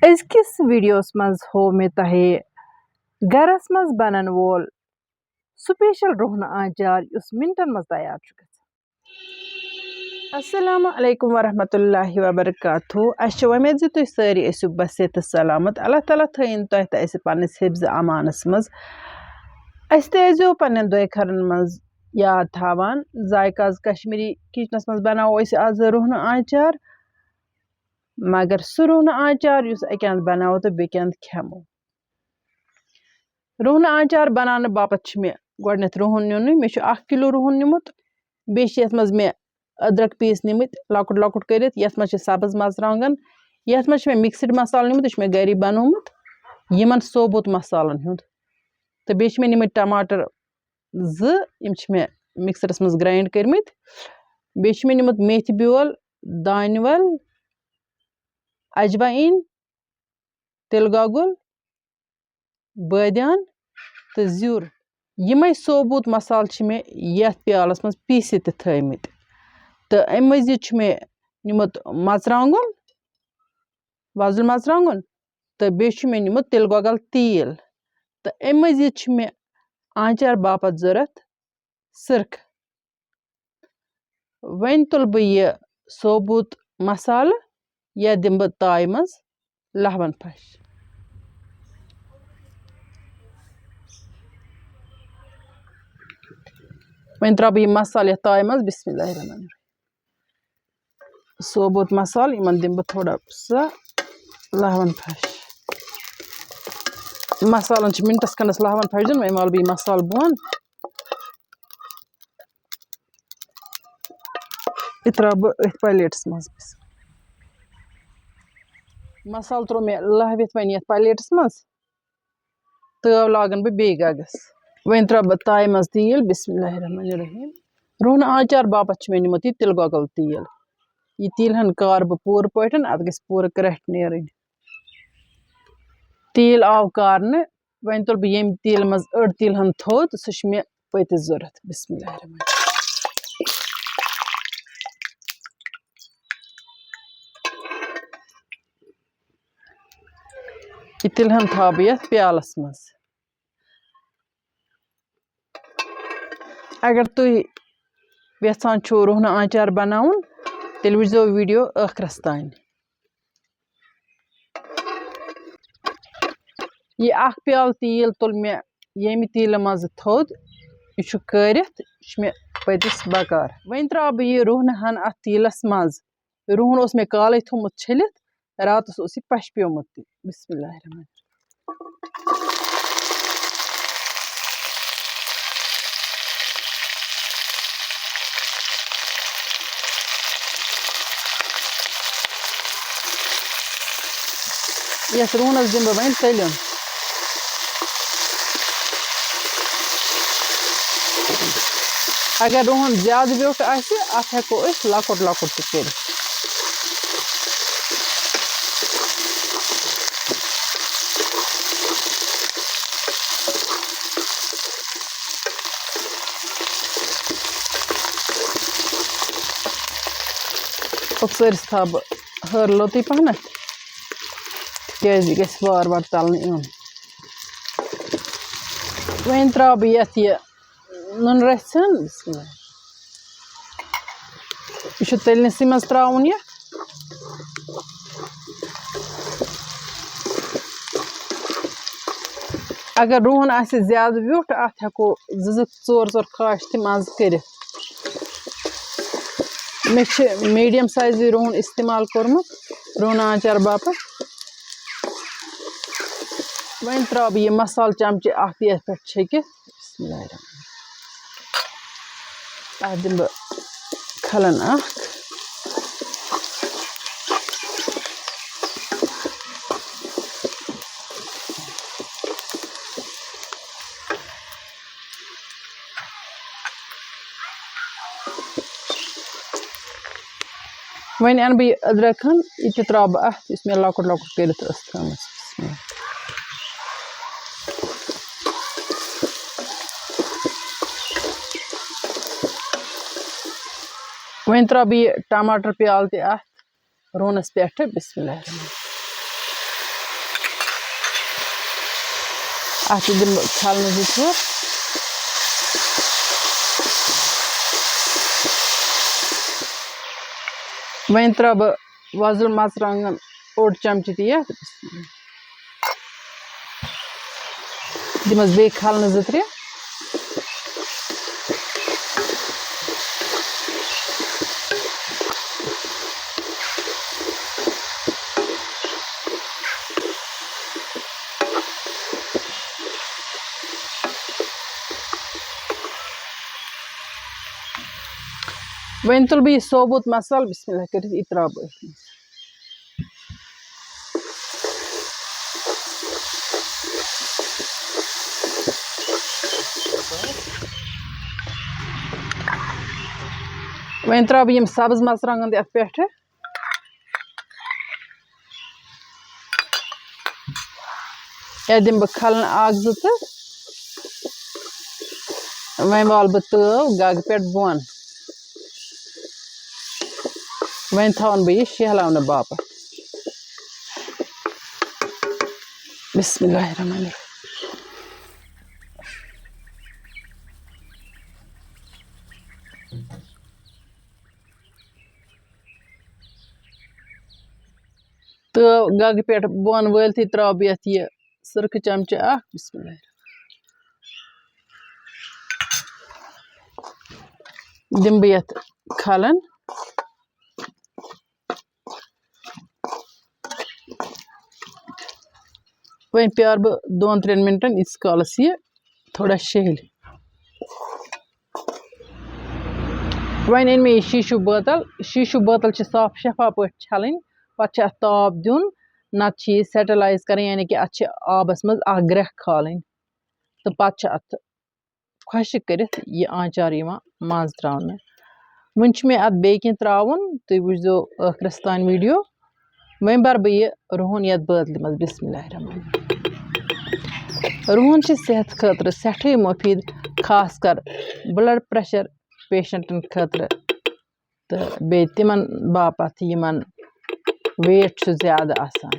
अजकिस videos मज हो मे तहे गरस मज बनन वोल स्पेशल रोहन आचार युस मिनटन मज तैयार छु गछन। अस्सलामु अलैकुम वरहमतुल्लाहि वबरकातुहू। अश उम्मीद ज तुम सारी ऐसु बसेत सलामत। अल्लाह ताला थयन तह त ऐसे पन्निस हिफ्ज अमानस मज। अस तेजो पन्न दोय खरन मज याद थावान जायकाज कश्मीरी किचनस मज बनावो अस आज रोहन आचार, मगर सु रोहन आचार युस अकंद बनावो तो बेकंद खेमो। रोहन आचार बनाने बापत छ मे गोडनेथ रोहन नुन मे 1 किलो रोहन निमुत बे यथ मज मे अदरक पीस निमित लकुट लकुट करित यथ मज सब्ज मर्चांगन यथ मज मे मिक्सड मसाला निमुत यह मे गरी बनोमुत यमन सोबुत मसालन हुंद तो बे मे निमित टमाटर 2 यम छ मे मिक्सरस मज ग्राइंड करमित बे मे निमुत मेथी ब्योल दानवल अजवाइन तिल गोगुल बादियान तो ज्यूर यमे सोबुत मसाल छ मे यथ प्यालस मज पीसित थमित तो अम मजीद छ मे निमुत मर्चांगन वजुल मर्चांगन तो बे छ मे निमुत तिल गोगल तेल तो अम मजीद छ मे आचार बापत जरूरत सिरक। वन तुल बह यह सोबुत मसाल यह दिम बह ताय मज लहवन फश। वन त्रा बह यह मसाल यह ताय मज बिस्मिल्लाहिर्रहमानिर्रहीम सोबुत मसाल यमन दिम बह थोड़ा सा लहवन फश। मसालन छ मिनटस खंडस लहवन फश दिन वन वाल बह मसाल बोन यह त्रा बह अथ प्लेट्स मज मसाल त्रो मे लहवित वन यथ प्लेट्स मज तव लागन बह बे गगस वन त्रा बह ताय मज तेल बिस्मिल्लाहिर्रहमानिर्रहीम। रोहन आचार बापत छ मे निमुत यह तिल गोगल तेल यह तेल हन कार बह पूर पटन अत गस पूर क्रट नेरन तेल आव कारने वन तुल बह यम तेल मज अड़ तेल हन थोद सु छ मे पतिस जरूरत बिस्मिल्लाहिर्रहमानिर्रहीम। यह तिल हन था बह यथ प्यालस मज अगर तुम यछान छो रोहन आचार बनाउन तेल वुचो वीडियो आखरस तान। यह 1 प्याल तेल तुल मे यम तेल मज थोद यह छु कारित यह मे पतिस बकार वन त्रा बह यह रोहन हन अथ तेलस मज रोहन उस मे काले थोमुत छलित रातस उस यह पश प्योमुत बिस्मिल्लाहिर्रहमानिर्रहीम। यस रोहनस दिम बह वन तलन अगर रोहन ज्यादा व्योट आसि अत हेको अस लकुट लकुट त करित। उपसरिस था बह हर लोती पहनत क्या गस वार वार तलन इन वन त्रा बह यथ यह नुन रसन यह तलनस मज त्राउन यह अगर रोहन आसि ज्यादा व्योट अत हेको 2-4 खाश त मज करित मे मीडियम साइज रोहन इस्तेमाल कोरमुत रोहन आचार बापत वन त्रा बह यह मसाल चमचे अख यथ पे छकित बिस्मिल्लाहिर्रहमानिर्रहीम अत दिम बह खलन अख वन अन बह अदरक हन यह त्रा बह अथ इस मे लकुट लकुट करित थमस वन त्रा बह यह टमाटर प्याल त अथ रोहनस पे बिस्मिल्लाहिर्रहमानिर्रहीम। अत दिम खलन 2 त्रोर वन त्रा बह वजुल मर्चांगन 1 चमच ये दिमस बे खलन 2 3 वन तुल बह सोबुत मसाल बिस्मिल्लाह कर त्रा बह वन त्रा बह सब्ज मर्चांगन अत पे यह दिम बह खलन 1 2 तो वन वाल बह तव गग पे बोन वन थवन बह शहलाने बापत बिस्मिल्लाहिर्रहमानिर्रहीम तो गग पे बोन वल त्रा बह ये सरख चमच 1 बिस्मिल्लाह दिम बह ये खलन वन प्यार बह 2-3 मिनटन इस कालस ये थोड़ा शहल वन इन मे शीशु बोतल साफ शफाफ पे छलन पे ताप दिन नत सेटलाइज कर यानी कि अत आबस मज ग्रह खालन तो पे अत खुशक कर आचार मज त्रावन वन मे अत बे त्रावन तुम वुचो आखिरस तान वीडियो वन बर बह यह रुहन ये बोतल मज बिस्मिल्लाहिर्रहमानिर्रहीम रुहन सेहत खतर सठे मुफीद खास कर ब्लड प्रेशर पेशेंटन खतर तो बे तिमन बापत यमन वेट ज्यादा आसान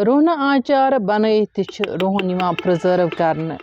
रोहन आचार बन रोहन प्रिजर्व करने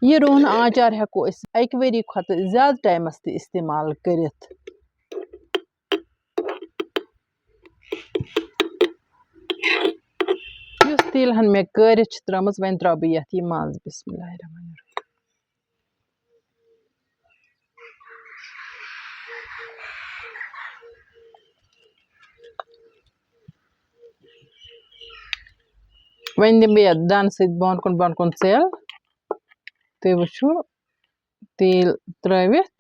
यह रोहन आचार हेको 1 वरी खुद ज्यादा टाइमस इस्तेमाल करित तिलहन मे करित त्रमज वन त्रा बह ये मज बिस्मिल्लाहिर्रहमानिर्रहीम वन दिम बह दन सत बोन कुन चल तुम वो तेल त्रवित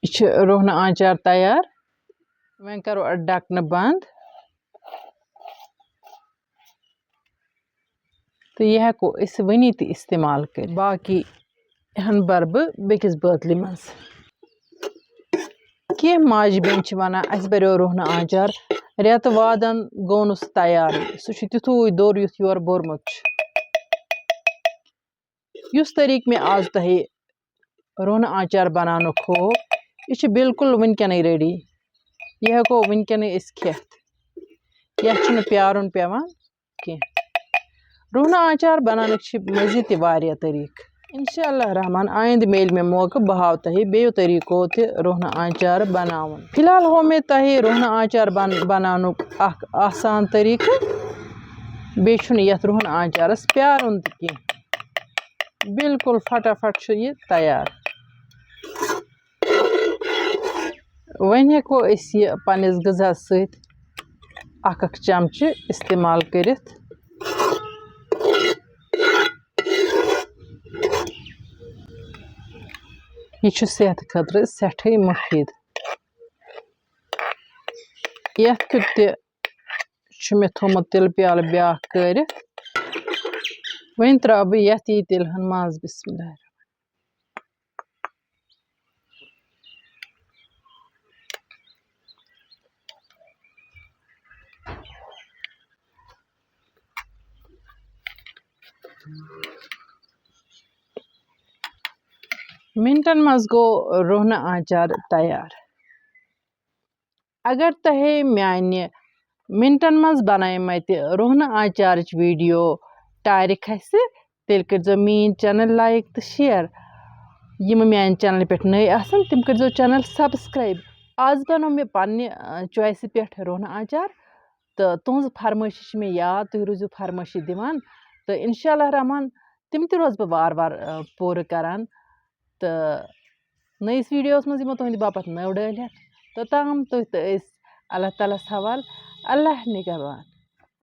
यह रोहन आचार तैयार वन करो ढक्कन बंद तो यह हेको वनी इस्तेमाल कर बाकी हन बर बह बेकिस बोतल मज कह माज बेन वन अस बरो रोहन आचार रेत वादन गो सह तैयार सह तिथु दोर युथ योर बोरमुत युस तरीक मे आज तह रोहन आचार बनानुक हो यह बिल्कुल वनकन रेडी यह हेको वनकन खेत यह प्यारुन पेवान कह रोहन आचार बनानुक मजीद वारिया तरीक इंशाअल्लाह रहमान आइंद मेल में मौका बह हाव तह बेयो तरीको रोहन आचार बनावन फिलहाल हो मे तह रोहन आचार बनानुक आसान तरीक बे यथ रोहन आचारस प्यारुन कह बिल्कुल फटाफट यह तैयार वन हेको यह पन्निस ग़िज़ा सहित 1 चमच इस्तेमाल करित यह सेहत खतर सठे मुफीद यथ क्युत मे थोमुत तिल प्याल ब्या कर वन त्रा बह यथ यह तिलहन मज बिस्मिल्लाह मिनटन मज गो रोहन आचार तैयार। अगर तहे म्याने मिनटन मज बनायमत रोहन आचार वीडियो टार खसे तेल करो मीन चैनल लाइक तो शेयर। यम मान चैनल पे नई आसन तिम करो चैनल सब्सक्राइब। आज बनो मे पन्ने चॉइस पे रोहन आचार तो तुहज फरमाइश मे याद तुह रोजो फरमाइश दिवान तो इंशाल्लाह रहमान तिम ते रोज बार बार पूरा करान तो नईस वीडियोस मज यमो तुहंद बापत नव डालित तोताम तुह तो अल्लाह ताला सवाल अल्लाह निगहबान।